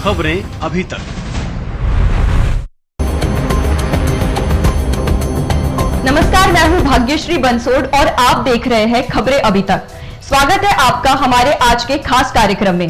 खबरें अभी तक। नमस्कार, मैं हूं भाग्यश्री बंसोड़ और आप देख रहे हैं खबरें अभी तक। स्वागत है आपका हमारे आज के खास कार्यक्रम में।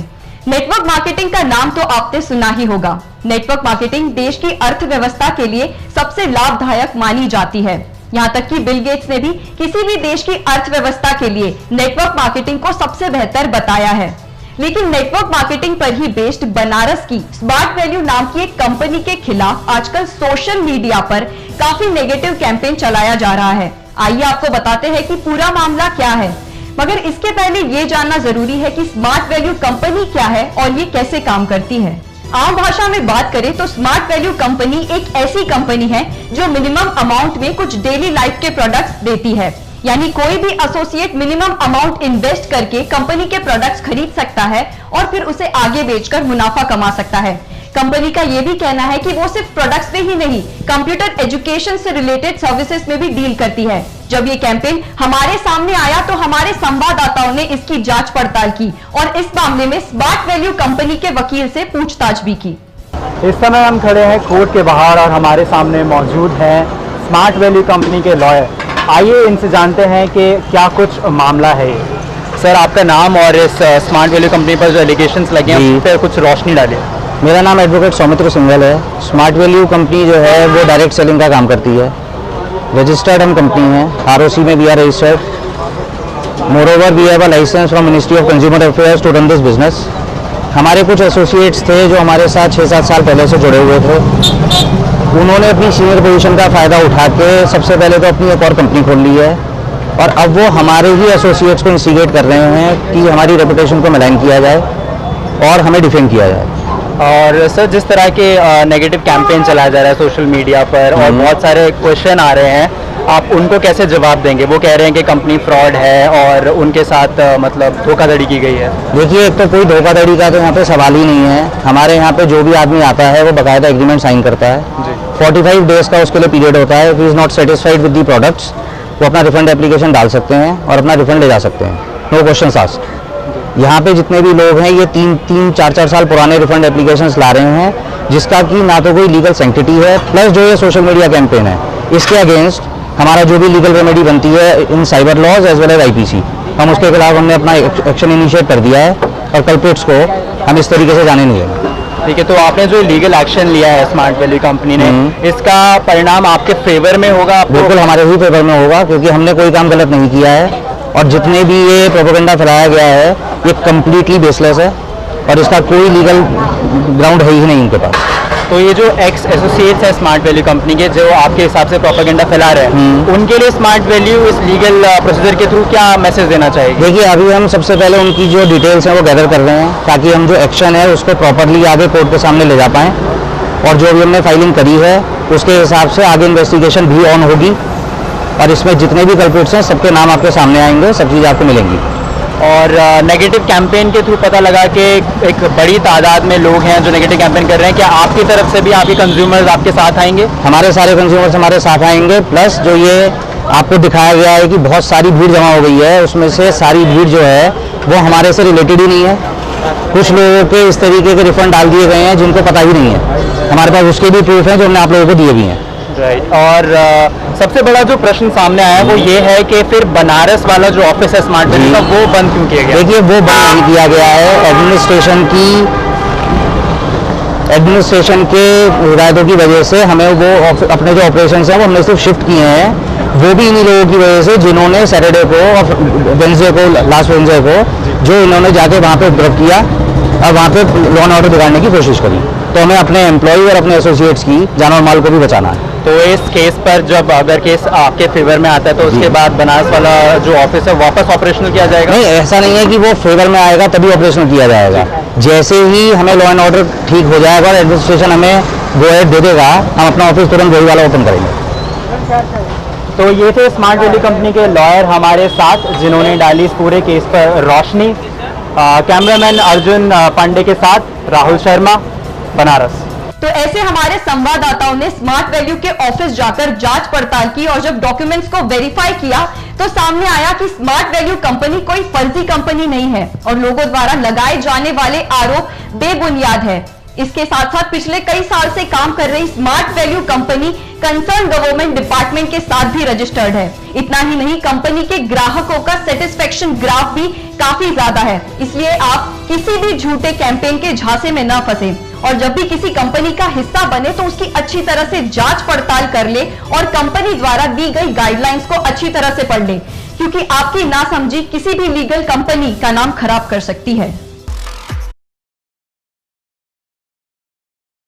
नेटवर्क मार्केटिंग का नाम तो आपने सुना ही होगा। नेटवर्क मार्केटिंग देश की अर्थव्यवस्था के लिए सबसे लाभदायक मानी जाती है। यहाँ तक कि बिल गेट्स ने भी किसी भी देश की अर्थव्यवस्था के लिए नेटवर्क मार्केटिंग को सबसे बेहतर बताया है। लेकिन नेटवर्क मार्केटिंग पर ही बेस्ड बनारस की स्मार्ट वैल्यू नाम की एक कंपनी के खिलाफ आजकल सोशल मीडिया पर काफी नेगेटिव कैंपेन चलाया जा रहा है। आइए आपको बताते हैं कि पूरा मामला क्या है, मगर इसके पहले ये जानना जरूरी है कि स्मार्ट वैल्यू कंपनी क्या है और ये कैसे काम करती है। आम भाषा में बात करें तो स्मार्ट वैल्यू कंपनी एक ऐसी कंपनी है जो मिनिमम अमाउंट में कुछ डेली लाइफ के प्रोडक्ट्स देती है। यानी कोई भी एसोसिएट मिनिमम अमाउंट इन्वेस्ट करके कंपनी के प्रोडक्ट्स खरीद सकता है और फिर उसे आगे बेचकर मुनाफा कमा सकता है। कंपनी का यह भी कहना है कि वो सिर्फ प्रोडक्ट्स में ही नहीं, कंप्यूटर एजुकेशन से रिलेटेड सर्विसेज में भी डील करती है। जब ये कैंपेन हमारे सामने आया तो हमारे संवाददाताओं ने इसकी जांच पड़ताल की और इस मामले में स्मार्ट वैल्यू कंपनी के वकील से पूछताछ भी की। इस समय हम खड़े हैं कोर्ट के बाहर और हमारे सामने मौजूद हैं स्मार्ट वैल्यू कंपनी के लॉयर। आइए इनसे जानते हैं कि क्या कुछ मामला है। सर, आपका नाम और इस स्मार्ट वैल्यू कंपनी पर जो एलिगेशंस लगे हैं उस पर कुछ रोशनी डालिए। मेरा नाम एडवोकेट सौमित्र सिंघल है। स्मार्ट वैल्यू कंपनी जो है वो डायरेक्ट सेलिंग का काम करती है। रजिस्टर्ड हम कंपनी है, ROC में we are registered. Moreover we have a licence from ministry of consumer affairs to run this business. हमारे कुछ एसोसिएट्स थे जो हमारे साथ 6-7 साल पहले से जुड़े हुए थे। उन्होंने अपनी सीनियर पोजीशन का फ़ायदा उठा के सबसे पहले तो अपनी एक और कंपनी खोल ली है और अब वो हमारे ही एसोसिएट्स को इंस्टिगेट कर रहे हैं कि हमारी रेपुटेशन को मलाइन किया जाए और हमें डिफेंड किया जाए। और सर, जिस तरह के नेगेटिव कैंपेन चलाया जा रहा है सोशल मीडिया पर और बहुत सारे क्वेश्चन आ रहे हैं, आप उनको कैसे जवाब देंगे? वो कह रहे हैं कि कंपनी फ्रॉड है और उनके साथ मतलब धोखाधड़ी की गई है। देखिए, एक तो कोई धोखाधड़ी का तो यहाँ पे सवाल ही नहीं है। हमारे यहाँ पे जो भी आदमी आता है वो बाकायदा एग्रीमेंट साइन करता है। 45 डेज का उसके लिए पीरियड होता है। If he is not satisfied with the products वो अपना रिफंड एप्लीकेशन डाल सकते हैं और अपना रिफंड ले जा सकते हैं, नो क्वेश्चन आस्क्ड। यहाँ पे जितने भी लोग हैं ये 3-4 साल पुराने रिफंड एप्लीकेशंस ला रहे हैं, जिसका कि ना तो कोई लीगल सैंक्टिटी है, प्लस जो ये सोशल मीडिया कैंपेन है इसके अगेंस्ट हमारा जो भी लीगल रेमेडी बनती है in cyber laws as well as IPC, हम उसके खिलाफ हमने अपना एक्शन इनिशिएट कर दिया है और कल्प्रिट्स को हम इस तरीके से जाने नहीं देंगे। ठीक है, तो आपने जो लीगल एक्शन लिया है स्मार्ट वैल्यू कंपनी ने, इसका परिणाम आपके फेवर में होगा? बिल्कुल हमारे ही फेवर में होगा, क्योंकि हमने कोई काम गलत नहीं किया है और जितने भी ये प्रोपेगेंडा फैलाया गया है ये कम्प्लीटली बेसलेस है और इसका कोई लीगल ग्राउंड है ही नहीं उनके पास। तो ये जो एक्स एसोसिएट्स है स्मार्ट वैल्यू कंपनी के, जो आपके हिसाब से प्रोपेगेंडा फैला रहे हैं, उनके लिए स्मार्ट वैल्यू इस लीगल प्रोसीजर के थ्रू क्या मैसेज देना चाहिए? देखिए, अभी हम सबसे पहले उनकी जो डिटेल्स हैं वो गैदर कर रहे हैं ताकि हम जो एक्शन है उसको प्रॉपरली आगे कोर्ट के सामने ले जा पाएँ और जो भी हमने फाइलिंग करी है उसके हिसाब से आगे इन्वेस्टिगेशन भी ऑन होगी और इसमें जितने भी कल्प्रिट्स हैं सबके नाम आपके सामने आएंगे, सब चीज़ आपको मिलेंगी। और नेगेटिव कैंपेन के थ्रू पता लगा कि एक बड़ी तादाद में लोग हैं जो नेगेटिव कैंपेन कर रहे हैं। क्या आपकी तरफ से भी आपके कंज्यूमर्स आपके साथ आएंगे? हमारे सारे कंज्यूमर्स हमारे साथ आएंगे, प्लस जो ये आपको दिखाया गया है कि बहुत सारी भीड़ जमा हो गई है, उसमें से सारी भीड़ जो है वो हमारे से रिलेटेड ही नहीं है। कुछ लोगों के इस तरीके के रिफंड डाल दिए गए हैं जिनको पता ही नहीं है। हमारे पास उसके भी प्रूफ हैं जो हमने आप लोगों को दिए भी हैं। राइट। और सबसे बड़ा जो प्रश्न सामने आया वो ये है कि फिर बनारस वाला जो ऑफिस है स्मार्ट वैल्यू का वो बंद क्यों किया गया? देखिए, वो बंद नहीं किया गया है। एडमिनिस्ट्रेशन के हिदायतों की वजह से हमें वो अपने जो ऑपरेशंस हैं वो हमने सिर्फ शिफ्ट किए हैं, वो भी इन्हीं लोगों की वजह से जिन्होंने सैटरडे को और वेडनेसडे को, लास्ट वेडनेसडे को जो इन्होंने जाके वहाँ पे उपद्रव किया और वहाँ पे लॉ एंड ऑर्डर बिगाड़ने की कोशिश करी। तो हमें अपने एम्प्लॉय और अपने एसोसिएट्स की जान और माल को भी बचाना है। तो इस केस पर जब अगर केस आपके फेवर में आता है तो उसके बाद बनारस वाला जो ऑफिस है वापस ऑपरेशनल किया जाएगा? नहीं, ऐसा नहीं है कि वो फेवर में आएगा तभी ऑपरेशनल किया जाएगा। जैसे ही हमें लॉ एंड ऑर्डर ठीक हो जाएगा और एडमिनिस्ट्रेशन हमें गो अहेड दे देगा, हम अपना ऑफिस तुरंत वही वाला ओपन करेंगे। तो ये थे स्मार्ट वैल्यू कंपनी के लॉयर हमारे साथ जिन्होंने डाली इस पूरे केस पर रोशनी। कैमरामैन अर्जुन पांडे के साथ राहुल शर्मा, बनारस। तो ऐसे हमारे संवाददाताओं ने स्मार्ट वैल्यू के ऑफिस जाकर जांच पड़ताल की और जब डॉक्यूमेंट्स को वेरीफाई किया तो सामने आया कि स्मार्ट वैल्यू कंपनी कोई फर्जी कंपनी नहीं है और लोगों द्वारा लगाए जाने वाले आरोप बेबुनियाद है। इसके साथ साथ पिछले कई साल से काम कर रही smart value company concern government department के साथ भी रजिस्टर्ड है। इतना ही नहीं, कंपनी के ग्राहकों का सेटिस्फेक्शन ग्राफ भी काफी ज्यादा है। इसलिए आप किसी भी झूठे कैंपेन के झांसे में ना फंसे और जब भी किसी कंपनी का हिस्सा बने तो उसकी अच्छी तरह से जांच पड़ताल कर ले और कंपनी द्वारा दी गई गाइडलाइंस को अच्छी तरह से पढ़ ले, क्योंकि आपकी नासमझी किसी भी लीगल कंपनी का नाम खराब कर सकती है।